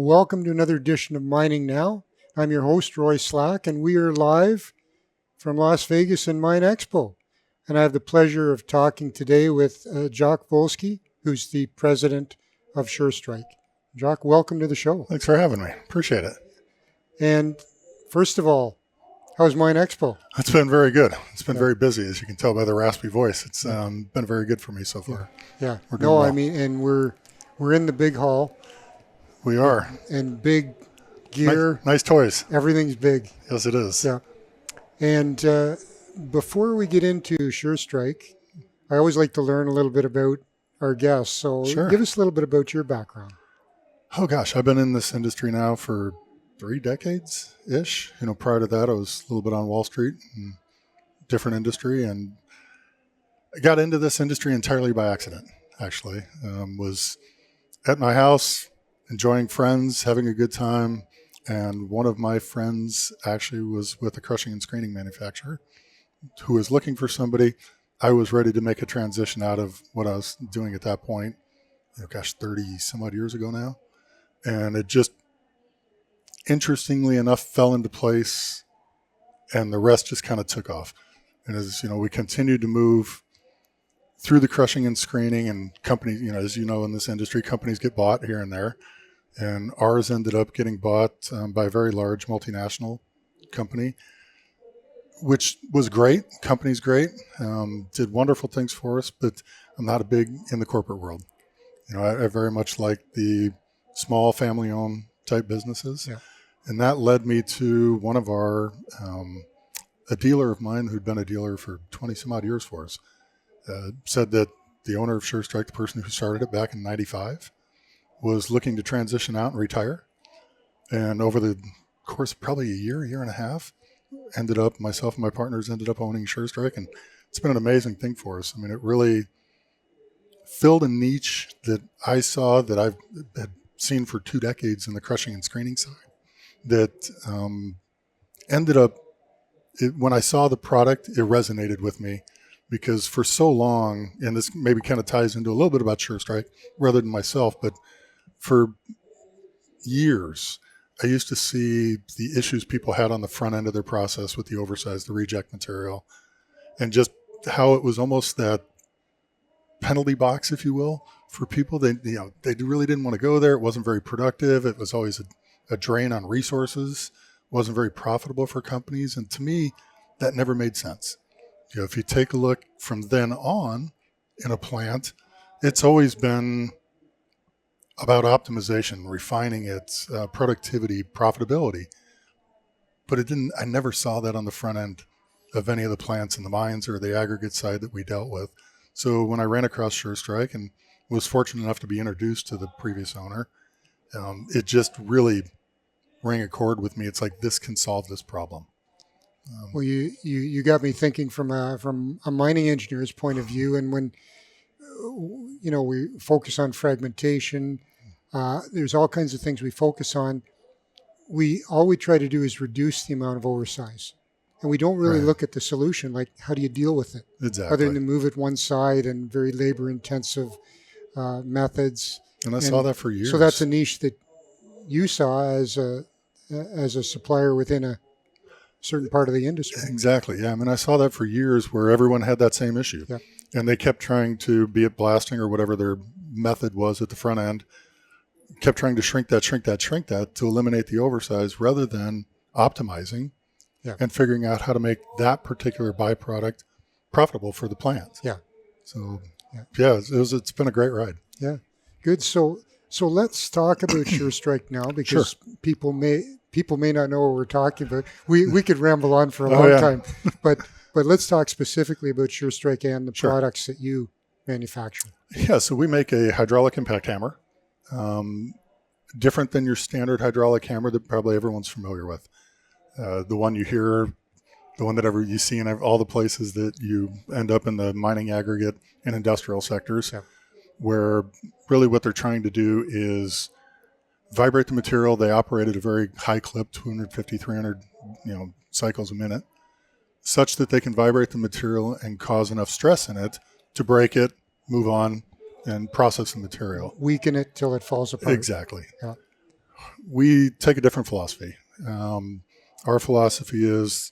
Welcome to another edition of Mining Now. I'm your host, Roy Slack, and we are live from Las Vegas in Mine Expo. And I have the pleasure of talking today with Jacques Volsky, who's the president of Surestrike. Jacques, welcome to the show. Thanks for having me. Appreciate it. And first of all, how's Mine Expo? It's been very good. It's been very busy, as you can tell by the raspy voice. It's been very good for me so far. Yeah. We're doing well. I mean, and we're in the big hall. We are. And big gear. Nice toys. Everything's big. Yes, it is. Yeah. And before we get into Surestrike, I always like to learn a little bit about our guests. So Give us a little bit about your background. Oh, gosh. I've been in this industry now for 3 decades-ish. Prior to that, I was a little bit on Wall Street, in different industry, and I got into this industry entirely by accident, actually. Was at my house, enjoying friends, having a good time, and one of my friends actually was with a crushing and screening manufacturer who was looking for somebody. I was ready to make a transition out of what I was doing at that point, 30 some odd years ago now. And it just, interestingly enough, fell into place, and the rest just kind of took off. And as we continued to move through the crushing and screening, and companies, as you know, in this industry, companies get bought here and there. And ours ended up getting bought by a very large multinational company, which was great. Company's great, did wonderful things for us, but I'm not a big in the corporate world. I very much like the small family-owned type businesses. Yeah. And that led me to one of our, a dealer of mine who'd been a dealer for 20 some odd years for us, said that the owner of Surestrike, the person who started it back in 95, was looking to transition out and retire. And over the course of probably a year and a half, myself and my partners ended up owning Surestrike, and it's been an amazing thing for us. I mean, it really filled a niche that I saw, that I've had seen for 2 decades in the crushing and screening side, that ended up, when I saw the product, it resonated with me, because for so long, and this maybe kind of ties into a little bit about Surestrike rather than myself, but for years, I used to see the issues people had on the front end of their process with the oversize, the reject material, and just how it was almost that penalty box, if you will, for people. They really didn't want to go there. It wasn't very productive. It was always a drain on resources. It wasn't very profitable for companies. And to me, that never made sense. If you take a look from then on in a plant, it's always been about optimization, refining its productivity, profitability. But I never saw that on the front end of any of the plants in the mines or the aggregate side that we dealt with. So when I ran across Surestrike and was fortunate enough to be introduced to the previous owner, it just really rang a chord with me. It's like, this can solve this problem. Well, you got me thinking from a mining engineer's point of view, and when we focus on fragmentation, there's all kinds of things we focus on. All we try to do is reduce the amount of oversize, and we don't really look at the solution, like how do you deal with it? Exactly. Other than to move it one side and very labor-intensive methods. And I saw that for years. So that's a niche that you saw as a supplier within a certain part of the industry. Exactly. Yeah. I mean, I saw that for years, where everyone had that same issue. Yeah. And they kept trying to, be it blasting or whatever their method was at the front end, kept trying to shrink that to eliminate the oversize, rather than optimizing and figuring out how to make that particular byproduct profitable for the plant. Yeah. So it's been a great ride. Yeah. Good. So let's talk about Surestrike now, because people may not know what we're talking about. We could ramble on for a long time, but let's talk specifically about Surestrike and the products that you manufacture. Yeah, so we make a hydraulic impact hammer, different than your standard hydraulic hammer that probably everyone's familiar with. The one you hear, the one that you see in all the places that you end up in the mining, aggregate, and industrial sectors, where really what they're trying to do is vibrate the material. They operate at a very high clip, 250, 300 cycles a minute, such that they can vibrate the material and cause enough stress in it to break it, move on, and process the material. Weaken it till it falls apart. Exactly. Yeah. We take a different philosophy. Our philosophy is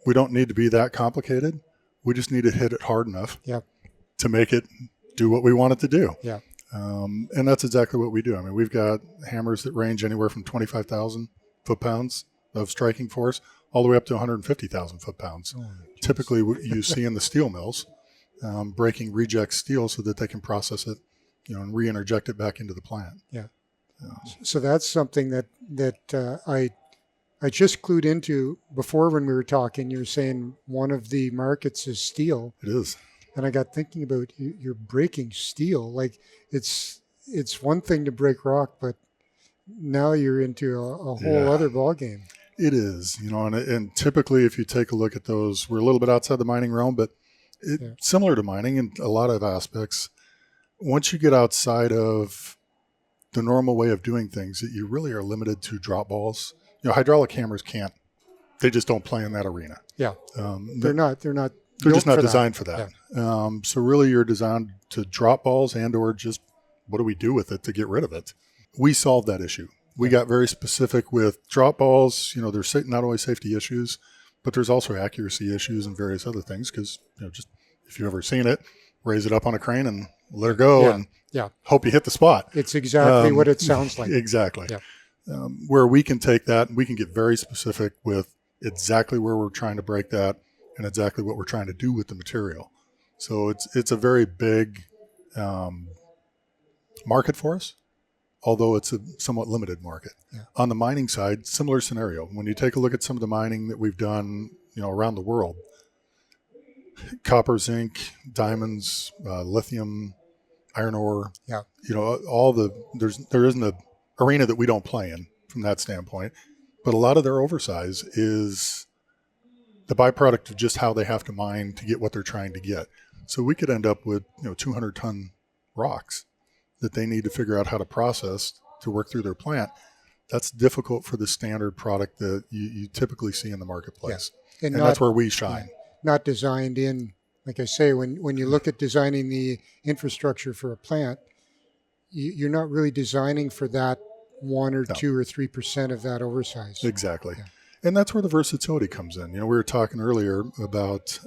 we don't need to be that complicated. We just need to hit it hard enough to make it do what we want it to do. Yeah. And that's exactly what we do. I mean, we've got hammers that range anywhere from 25,000 foot-pounds of striking force all the way up to 150,000 foot-pounds. Oh, Typically, what you see in the steel mills, breaking reject steel so that they can process it, and re-interject it back into the plant. Yeah. So that's something that I just clued into before when we were talking. You were saying one of the markets is steel. It is. And I got thinking about you're breaking steel. Like it's one thing to break rock, but now you're into a whole other ballgame. It is, and typically if you take a look at those, we're a little bit outside the mining realm, but similar to mining in a lot of aspects. Once you get outside of the normal way of doing things, that you really are limited to drop balls. Hydraulic hammers they just don't play in that arena. Yeah. They're just not designed for that. Yeah. So really you're designed to drop balls and or just what do we do with it to get rid of it? We solved that issue. We got very specific with drop balls. There's not only safety issues, but there's also accuracy issues and various other things because, just if you've ever seen it, raise it up on a crane and let her go and hope you hit the spot. It's exactly what it sounds like. Exactly. Yeah. Where we can take that and we can get very specific with exactly where we're trying to break that and exactly what we're trying to do with the material. So it's a very big market for us, although it's a somewhat limited market. Yeah. On the mining side, similar scenario. When you take a look at some of the mining that we've done, around the world, copper, zinc, diamonds, lithium, iron ore, there isn't an arena that we don't play in from that standpoint. But a lot of their oversize is the byproduct of just how they have to mine to get what they're trying to get. So we could end up with 200-ton rocks that they need to figure out how to process to work through their plant. That's difficult for the standard product that you typically see in the marketplace. Yeah. And that's where we shine. Not designed in, like I say, when you look at designing the infrastructure for a plant, you're not really designing for that 1 or 2 or 3% of that oversize. Exactly. Yeah. And that's where the versatility comes in. We were talking earlier about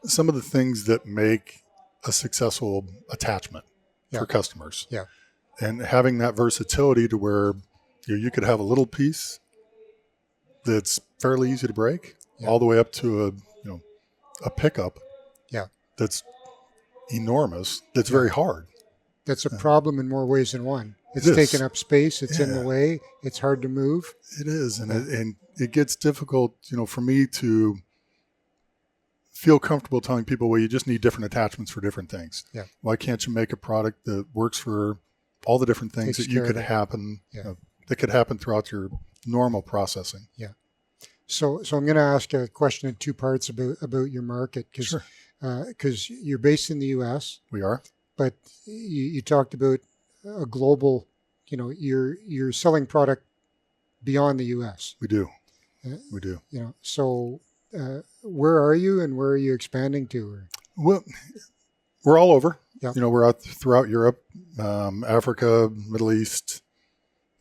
some of the things that make a successful attachment for customers. Yeah. And having that versatility to where you could have a little piece that's fairly easy to break all the way up to a pickup that's enormous, that's very hard. That's a problem in more ways than one. It's taking up space. It's in the way. It's hard to move. It is. And it gets difficult, for me to feel comfortable telling people, well, you just need different attachments for different things. Yeah. Why can't you make a product that works for all the different things that you could happen, that could happen throughout your normal processing? Yeah. So I'm going to ask a question in 2 parts about your market because you're based in the U.S. We are. But you talked about a global, you're selling product beyond the U.S. We do. We do. So where are you and where are you expanding to? Well, we're all over. Yep. We're out throughout Europe, Africa, Middle East,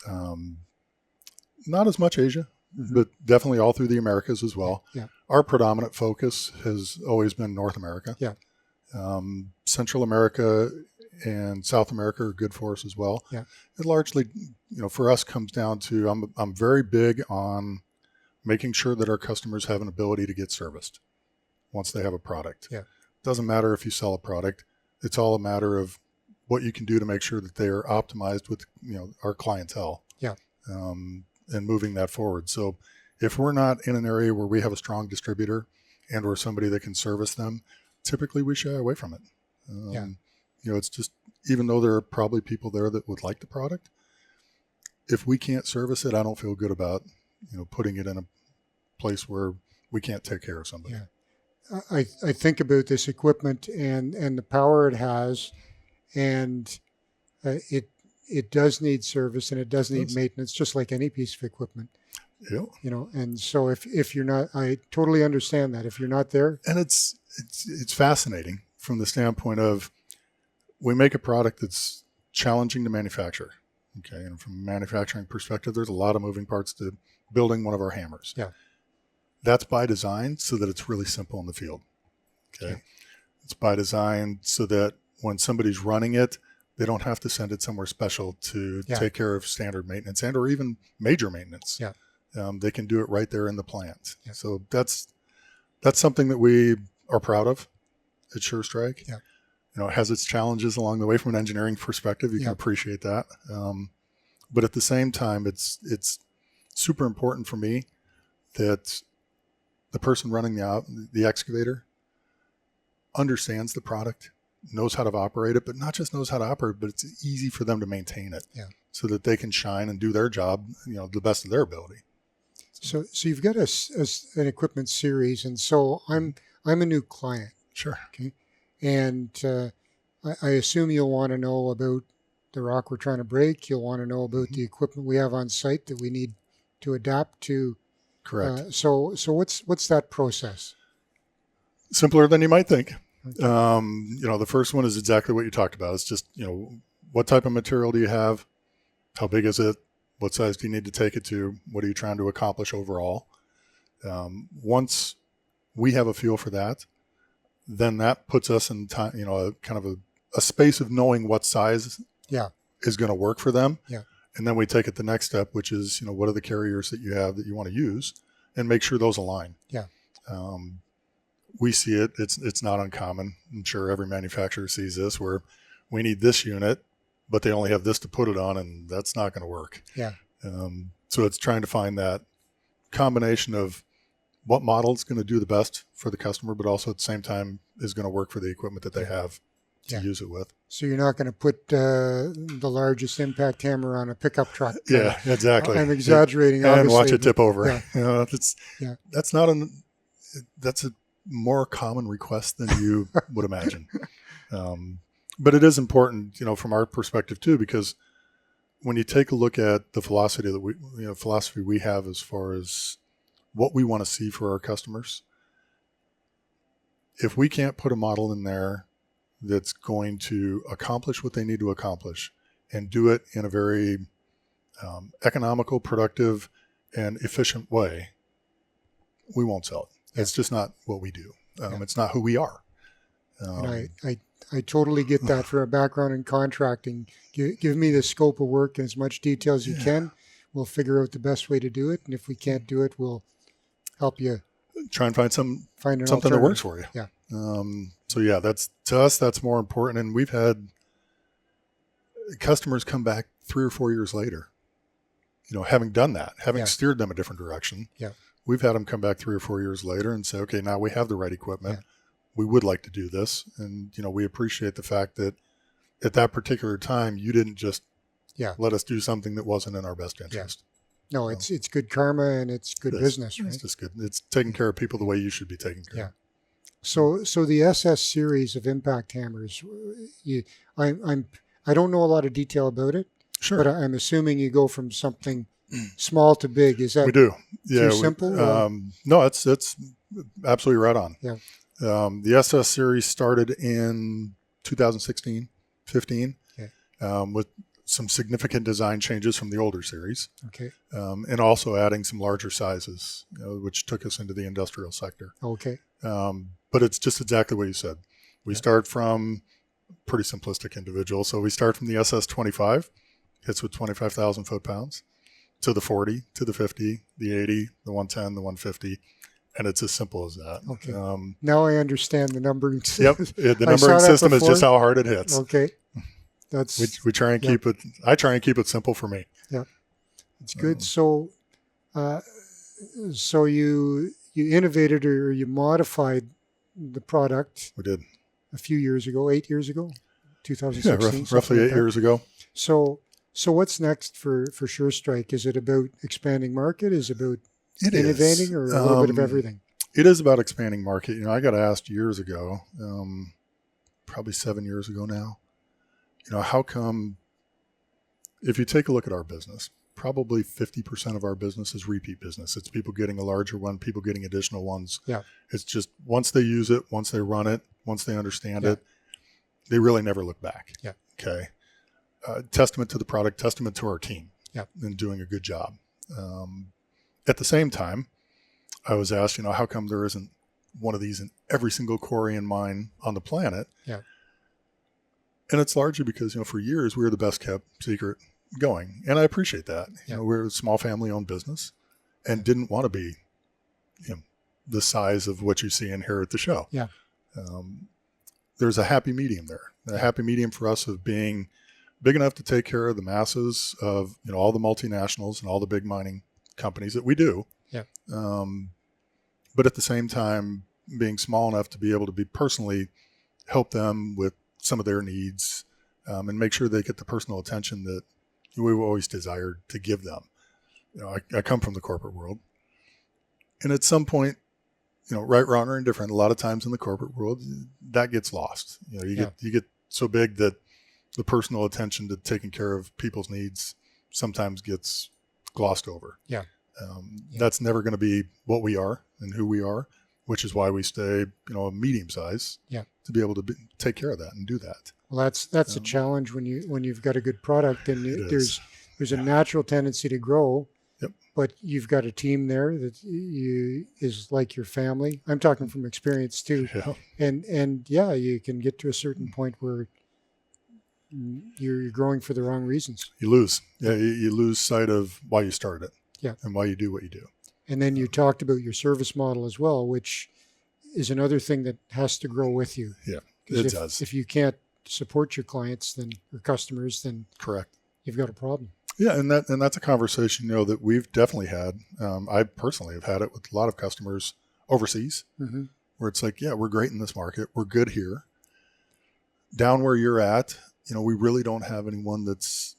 not as much Asia, but definitely all through the Americas as well. Yeah. Our predominant focus has always been North America. Yeah. Central America and South America are good for us as well. Yeah. It largely, for us comes down to I'm very big on making sure that our customers have an ability to get serviced once they have a product. Yeah. Doesn't matter if you sell a product. It's all a matter of what you can do to make sure that they are optimized with our clientele. Yeah. And moving that forward. So if we're not in an area where we have a strong distributor and or somebody that can service them, typically we shy away from it. It's just, even though there are probably people there that would like the product, if we can't service it, I don't feel good about, putting it in a place where we can't take care of somebody. Yeah. I think about this equipment and the power it has, and it does need service and it does need maintenance, just like any piece of equipment. Yeah. And so if you're not, I totally understand that if you're not there. And it's fascinating from the standpoint of we make a product that's challenging to manufacture. Okay. And from a manufacturing perspective, there's a lot of moving parts to building one of our hammers. Yeah. That's by design so that it's really simple in the field. Okay. It's by design so that when somebody's running it, they don't have to send it somewhere special to take care of standard maintenance and or even major maintenance. Yeah. They can do it right there in the plant. Yeah. So that's something that we are proud of at Surestrike. Yeah. It has its challenges along the way from an engineering perspective. You can appreciate that. But at the same time, it's super important for me that the person running the excavator understands the product, knows how to operate it, but not just knows how to operate, but it's easy for them to maintain it so that they can shine and do their job, the best of their ability. So you've got an equipment series, and so I'm a new client. Sure. Okay. And I assume you'll want to know about the rock we're trying to break. You'll want to know about the equipment we have on site that we need to adapt to. Correct. So what's that process? Simpler than you might think. Okay. The first one is exactly what you talked about. It's just, what type of material do you have? How big is it? What size do you need to take it to? What are you trying to accomplish overall? Once we have a feel for that, then that puts us in time, a space of knowing what size is going to work for them. Yeah. And then we take it the next step, which is, what are the carriers that you have that you want to use, and make sure those align. Yeah. We see it. It's not uncommon. I'm sure every manufacturer sees this, where we need this unit, but they only have this to put it on, and that's not going to work. Yeah. So it's trying to find that combination of what model is going to do the best for the customer, but also at the same time is going to work for the equipment that they have to use it with. So you're not going to put the largest impact hammer on a pickup truck. Yeah, exactly. I'm exaggerating, and watch it tip over. Yeah. That's a more common request than you would imagine. But it is important, from our perspective too, because when you take a look at the philosophy we have as far as what we want to see for our customers, if we can't put a model in there that's going to accomplish what they need to accomplish and do it in a very economical, productive, and efficient way, we won't sell it. It's just not what we do. It's not who we are. And I totally get that. For a background in contracting, give me the scope of work in as much detail as you can. We'll figure out the best way to do it. And if we can't do it, we'll help you try and find something that works for you. Yeah. That's, to us, that's more important. And we've had customers come back 3 or 4 years later, having done that, having steered them a different direction. Yeah. We've had them come back 3 or 4 years later and say, okay, now we have the right equipment. Yeah. We would like to do this. And, we appreciate the fact that at that particular time, you didn't just let us do something that wasn't in our best interest. Yeah. No, it's good karma and it's good business, right? It's just good. It's taking care of people the way you should be taken care of. So the SS series of impact hammers, I don't know a lot of detail about it. Sure. But I'm assuming you go from something small to big. Is that we do? Too simple? No, it's absolutely right on. Yeah. The SS series started in 2016, 15, with some significant design changes from the older series. Okay. And also adding some larger sizes, which took us into the industrial sector. Okay. But it's just exactly what you said. We start from pretty simplistic individual. So we start from the SS 25, hits with 25,000 foot-pounds, to the 40, to the 50, the 80, the 110, the 150. And it's as simple as that. Okay. Now I understand the numbering system. Yep. The numbering system is just how hard it hits. Okay. We try and keep it. I try and keep it simple for me. Yeah. It's good. So you innovated or you modified the product. We did. A few years ago, 8 years ago, 2016. Yeah, roughly 8 years ago. So what's next for Surestrike? Is it about expanding market? Is it about innovating, or a little bit of everything? It is about expanding market. I got asked years ago, probably 7 years ago now, how come, if you take a look at our business, probably 50% of our business is repeat business. It's people getting a larger one, people getting additional ones. Yeah. It's just once they use it, once they run it, once they understand it, they really never look back. Yeah. Okay. testament to the product, testament to our team, Yep. and doing a good job. At the same time, I was asked, how come there isn't one of these in every single quarry and mine on the planet? Yeah. And it's largely because, for years we were the best kept secret going. And I appreciate that. Yeah. We're a small family owned business and didn't want to be, the size of what you see in here at the show. Yeah. There's a happy medium there. A happy medium for us of being big enough to take care of the masses of, all the multinationals and all the big mining companies that we do. Yeah. But at the same time, being small enough to be able to be personally help them with some of their needs, and make sure they get the personal attention that we've always desired to give them. I come from the corporate world, and at some point, right, wrong, or indifferent, a lot of times in the corporate world, that gets lost. You get so big that the personal attention to taking care of people's needs sometimes gets glossed over. Yeah. That's never going to be what we are and who we are, which is why we stay, a medium size. Yeah. To be able to take care of that and do that. Well, that's a challenge when you've got a good product, and there's a natural tendency to grow. Yep. But you've got a team there that is like your family. I'm talking from experience too. Yeah. And you can get to a certain point where you're growing for the wrong reasons. You lose. Yeah, you lose sight of why you started it. Yeah. And why you do what you do. And then you talked about your service model as well, which is another thing that has to grow with you. Yeah, it does. If you can't support your clients or customers, then correct, you've got a problem. Yeah, and that's a conversation that we've definitely had. I personally have had it with a lot of customers overseas, mm-hmm. where it's like, yeah, we're great in this market, we're good here. Down where you're at, we really don't have anyone that's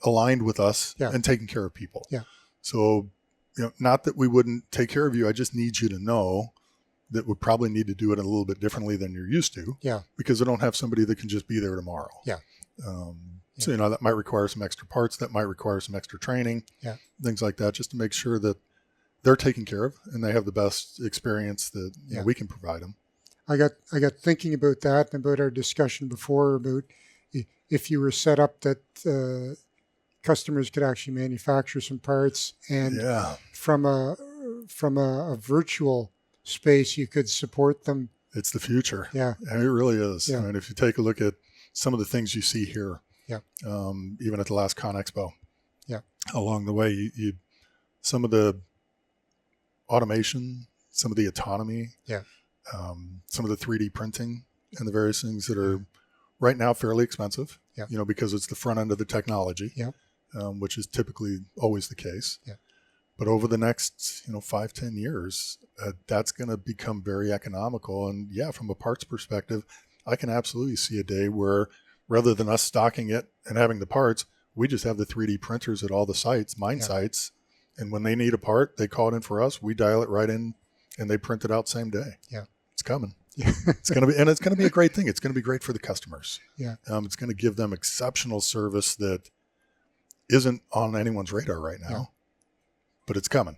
aligned with us and taking care of people. Yeah. So, not that we wouldn't take care of you. I just need you to know that we probably need to do it a little bit differently than you're used to. Yeah. Because I don't have somebody that can just be there tomorrow. Yeah. So, that might require some extra parts, that might require some extra training, things like that, just to make sure that they're taken care of and they have the best experience that we can provide them. I got thinking about that and about our discussion before about if you were set up that customers could actually manufacture some parts, and from a virtual space you could support them. It's the future. Yeah. And it really is. Yeah. I mean, if you take a look at some of the things you see here, yeah, even at the last Con Expo, yeah, along the way, you some of the automation, some of the autonomy, yeah, some of the 3D printing and the various things that are right now fairly expensive, because it's the front end of the technology, which is typically always the case. Yeah. But over the next, 5-10 years, that's going to become very economical. And from a parts perspective, I can absolutely see a day where rather than us stocking it and having the parts, we just have the 3D printers at all the sites, mine sites. And when they need a part, they call it in for us. We dial it right in and they print it out same day. Yeah. It's coming. It's going to be a great thing. It's going to be great for the customers. Yeah. It's going to give them exceptional service that isn't on anyone's radar right now, but it's coming.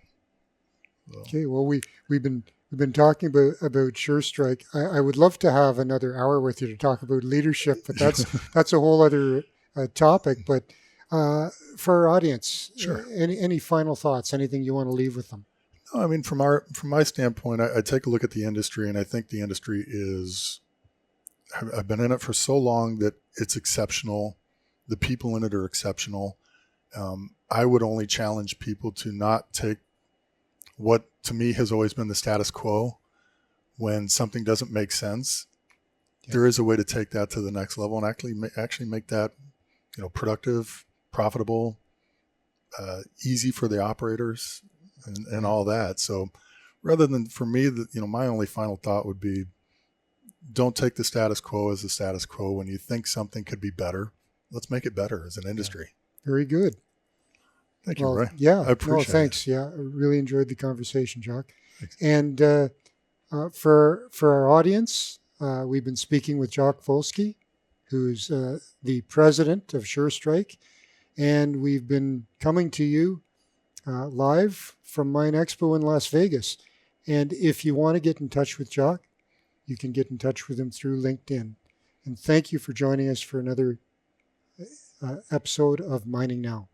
So. Okay. Well, we've been talking about Surestrike. I would love to have another hour with you to talk about leadership, but that's a whole other topic. But for our audience, sure. Any final thoughts? Anything you want to leave with them? No, I mean, from my standpoint, I take a look at the industry, and I think the industry is. I've been in it for so long that it's exceptional. The people in it are exceptional. I would only challenge people to not take what to me has always been the status quo. When something doesn't make sense, there is a way to take that to the next level and actually make that, productive, profitable, easy for the operators and all that. So rather than, for me, my only final thought would be, don't take the status quo as the status quo. When you think something could be better, let's make it better as an industry. Very good. Thank you, Ray. Yeah. I appreciate it. Thanks. Yeah. I really enjoyed the conversation, Jacques. Thanks. And for our audience, we've been speaking with Jacques Volsky, who's the president of Surestrike. And we've been coming to you live from Mine Expo in Las Vegas. And if you want to get in touch with Jacques, you can get in touch with him through LinkedIn. And thank you for joining us for another episode of Mining Now.